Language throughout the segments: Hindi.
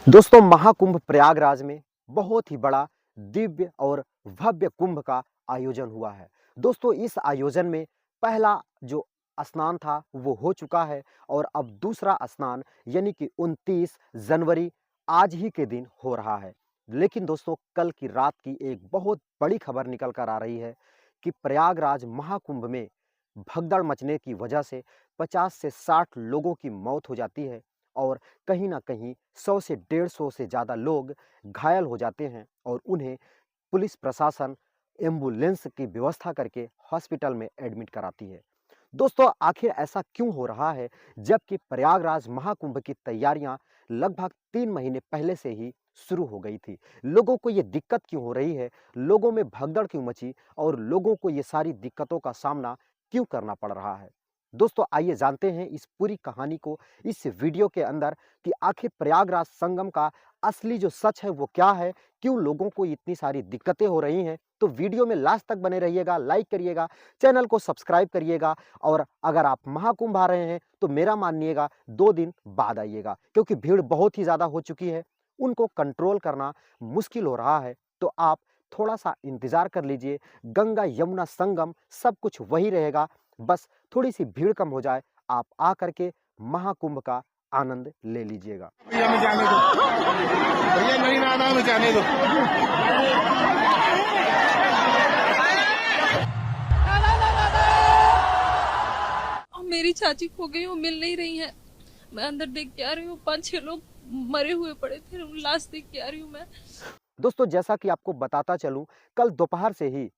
दोस्तों महाकुंभ प्रयागराज में बहुत ही बड़ा दिव्य और भव्य कुंभ का आयोजन हुआ है। दोस्तों इस आयोजन में पहला जो स्नान था वो हो चुका है और अब दूसरा स्नान यानी कि 29 जनवरी आज ही के दिन हो रहा है। लेकिन दोस्तों कल की रात की एक बहुत बड़ी खबर निकल कर आ रही है कि प्रयागराज महाकुंभ में भगदड़ मचने की वजह से 50 से 60 लोगों की मौत हो जाती है और कहीं न कहीं 100 से 150 से ज़्यादा लोग घायल हो जाते हैं और उन्हें पुलिस प्रशासन एम्बुलेंस की व्यवस्था करके हॉस्पिटल में एडमिट कराती है। दोस्तों आखिर ऐसा क्यों हो रहा है जबकि प्रयागराज महाकुंभ की तैयारियां लगभग 3 महीने पहले से ही शुरू हो गई थी। लोगों को ये दिक्कत क्यों हो रही है, लोगों में भगदड़ क्यों मची और लोगों को ये सारी दिक्कतों का सामना क्यों करना पड़ रहा है। दोस्तों आइए जानते हैं इस पूरी कहानी को इस वीडियो के अंदर कि आखिर प्रयागराज संगम का असली जो सच है वो क्या है, क्यों लोगों को इतनी सारी दिक्कतें हो रही हैं। तो वीडियो में लास्ट तक बने रहिएगा, लाइक करिएगा, चैनल को सब्सक्राइब करिएगा और अगर आप महाकुंभ आ रहे हैं तो मेरा मानिएगा 2 दिन बाद आइएगा क्योंकि भीड़ बहुत ही ज़्यादा हो चुकी है, उनको कंट्रोल करना मुश्किल हो रहा है। तो आप थोड़ा सा इंतज़ार कर लीजिए, गंगा यमुना संगम सब कुछ वही रहेगा, बस थोड़ी सी भीड़ कम हो जाए, आप आ करके महाकुंभ का आनंद ले लीजिएगा। भैया मैं जाने दो, भैया नहीं ना आना, मैं जाने दो। और मेरी चाची खो गई, वो मिल नहीं रही है। मैं अंदर देख के आ रही हूँ, 5-6 लोग मरे हुए पड़े थे, लाश देख के आ रही हूँ मैं। दोस्तों जैसा कि आपको बताता चलूं, कल दोपहर से ही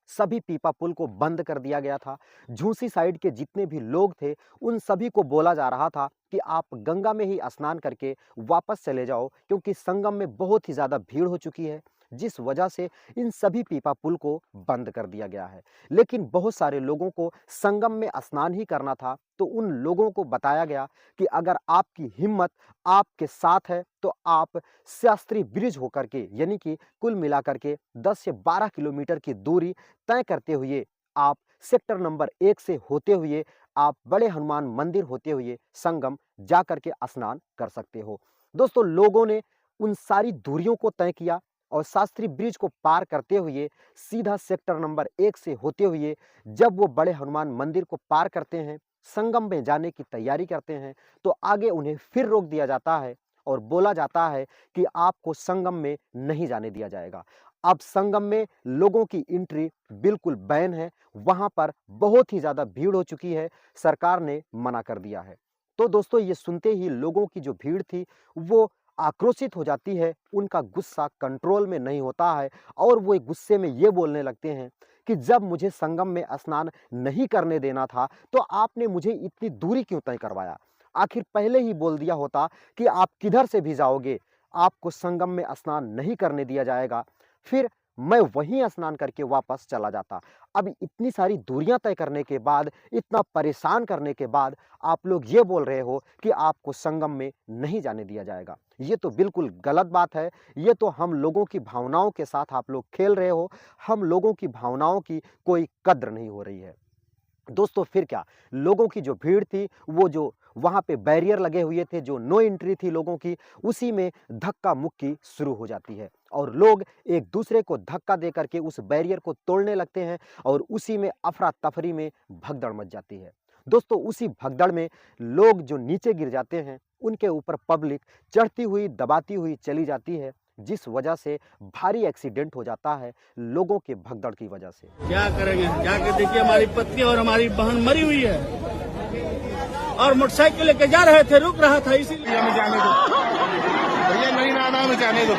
सभी पीपा पुल को बंद कर दिया गया था। झूसी साइड के जितने भी लोग थे उन सभी को बोला जा रहा था कि आप गंगा में ही स्नान करके वापस चले जाओ क्योंकि संगम में बहुत ही ज़्यादा भीड़ हो चुकी है, जिस वजह से इन सभी पीपा पुल को बंद कर दिया गया है। लेकिन बहुत सारे लोगों को संगम में स्नान ही करना था, तो उन लोगों को बताया गया कि अगर आपकी हिम्मत आपके साथ है तो आप शास्त्री ब्रिज होकर के यानी कि कुल मिलाकर के 10 से 12 किलोमीटर की दूरी तय करते हुए आप सेक्टर नंबर 1 से होते हुए आप बड़े हनुमान मंदिर होते हुए संगम जा करके स्नान कर सकते हो। दोस्तों लोगों ने उन सारी दूरियों को तय किया और शास्त्री ब्रिज को पार करते हुए सीधा सेक्टर नंबर 1 से होते हुए जब वो बड़े हनुमान मंदिर को पार करते हैं, संगम में जाने की तैयारी करते हैं, तो आगे उन्हें फिर रोक दिया जाता है और बोला जाता है कि आपको संगम में नहीं जाने दिया जाएगा। अब संगम में लोगों की एंट्री बिल्कुल बैन है, वहां पर बहुत ही ज्यादा भीड़ हो चुकी है, सरकार ने मना कर दिया है। तो दोस्तों ये सुनते ही लोगों की जो भीड़ थी वो आक्रोशित हो जाती है, उनका गुस्सा कंट्रोल में नहीं होता है और वो एक गुस्से में ये बोलने लगते हैं कि जब मुझे संगम में स्नान नहीं करने देना था तो आपने मुझे इतनी दूरी क्यों तय करवाया। आखिर पहले ही बोल दिया होता कि आप किधर से भी जाओगे, आपको संगम में स्नान नहीं करने दिया जाएगा, फिर मैं वहीं स्नान करके वापस चला जाता। अब इतनी सारी दूरियां तय करने के बाद, इतना परेशान करने के बाद आप लोग ये बोल रहे हो कि आपको संगम में नहीं जाने दिया जाएगा। ये तो बिल्कुल गलत बात है। ये तो हम लोगों की भावनाओं के साथ आप लोग खेल रहे हो। हम लोगों की भावनाओं की कोई कद्र नहीं हो रही है। दोस्तों फिर क्या, लोगों की जो भीड़ थी वो जो वहां पे बैरियर लगे हुए थे, जो नो एंट्री थी लोगों की, उसी में धक्का मुक्की शुरू हो जाती है और लोग एक दूसरे को धक्का दे करके उस बैरियर को तोड़ने लगते हैं और उसी में अफरा तफरी में भगदड़ मच जाती है। दोस्तों उसी भगदड़ में लोग जो नीचे गिर जाते हैं उनके ऊपर पब्लिक चढ़ती हुई दबाती हुई चली जाती है, जिस वजह से भारी एक्सीडेंट हो जाता है लोगों के भगदड़ की वजह से। क्या करेंगे, जाके देखिए हमारी पत्नी और हमारी बहन मरी हुई है और मोटरसाइकिल लेके जा रहे थे, रुक रहा था, इसीलिए भैया मैं जाने दो, भैया नहीं ना आना, मैं जाने दो।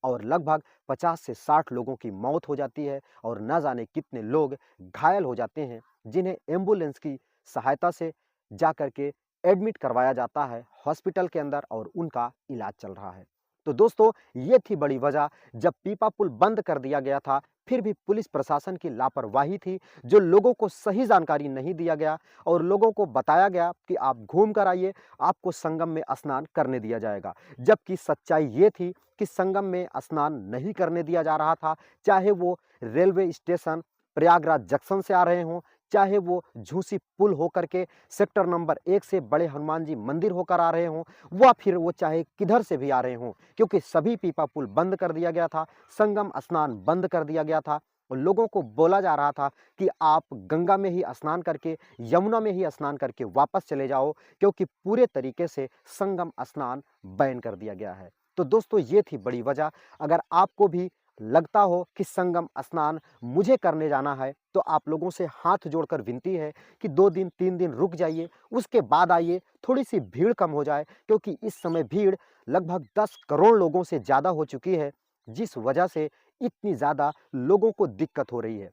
और लगभग 50 से 60 लोगों की मौत हो जाती है और न जाने कितने लोग घायल हो जाते हैं, जिन्हें एम्बुलेंस की सहायता से जा करके एडमिट करवाया जाता है हॉस्पिटल के अंदर और उनका इलाज चल रहा है। तो दोस्तों ये थी बड़ी वजह, जब पीपा पुल बंद कर दिया गया था फिर भी पुलिस प्रशासन की लापरवाही थी, जो लोगों को सही जानकारी नहीं दिया गया और लोगों को बताया गया कि आप घूम कर आइए, आपको संगम में स्नान करने दिया जाएगा, जबकि सच्चाई ये थी कि संगम में स्नान नहीं करने दिया जा रहा था, चाहे वो रेलवे स्टेशन प्रयागराज जंक्शन से आ रहे हों, चाहे वो झूसी पुल होकर के सेक्टर नंबर 1 से बड़े हनुमान जी मंदिर होकर आ रहे हों, व फिर वो चाहे किधर से भी आ रहे हों, क्योंकि सभी पीपा पुल बंद कर दिया गया था, संगम स्नान बंद कर दिया गया था। और लोगों को बोला जा रहा था कि आप गंगा में ही स्नान करके, यमुना में ही स्नान करके वापस चले जाओ, क्योंकि पूरे तरीके से संगम स्नान बैन कर दिया गया है। तो दोस्तों, ये थी बड़ी वजह। अगर आपको भी लगता हो कि संगम स्नान मुझे करने जाना है, तो आप लोगों से हाथ जोड़कर विनती है कि 2 दिन 3 दिन रुक जाइए, उसके बाद आइए, थोड़ी सी भीड़ कम हो जाए, क्योंकि इस समय भीड़ लगभग 10 करोड़ लोगों से ज़्यादा हो चुकी है, जिस वजह से इतनी ज़्यादा लोगों को दिक्कत हो रही है।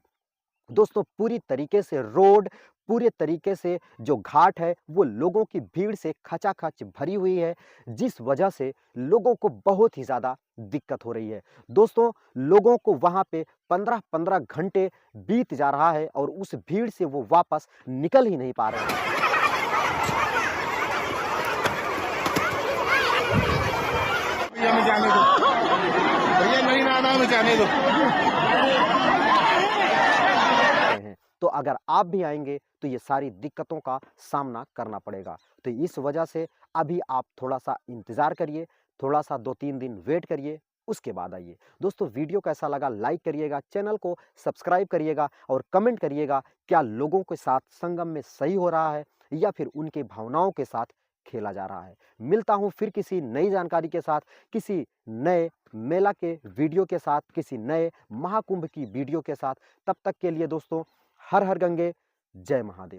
दोस्तों, पूरी तरीके से रोड, पूरे तरीके से जो घाट है, वो लोगों की भीड़ से खचाखच भरी हुई है, जिस वजह से लोगों को बहुत ही ज़्यादा दिक्कत हो रही है। दोस्तों, लोगों को वहाँ पे 15-15 घंटे बीत जा रहा है और उस भीड़ से वो वापस निकल ही नहीं पा रहे हैं। भैया हमें जाने दो, भैया नहीं ना आना, हमें जाने दो। हैं। तो अगर आप भी आएंगे तो ये सारी दिक्कतों का सामना करना पड़ेगा। तो इस वजह से अभी आप थोड़ा-सा इंतज़ार करिए, थोड़ा-सा 2-3 दिन वेट करिए, उसके बाद आइए। दोस्तों, वीडियो कैसा लगा लाइक करिएगा, चैनल को सब्सक्राइब करिएगा और कमेंट करिएगा, क्या लोगों के साथ संगम में सही हो रहा है या फिर उनकी भावनाओं के साथ खेला जा रहा है। मिलता हूँ फिर किसी नई जानकारी के साथ, किसी नए मेला के वीडियो के साथ, किसी नए महाकुंभ की वीडियो के साथ। तब तक के लिए दोस्तों, हर हर गंगे, जय महादेव।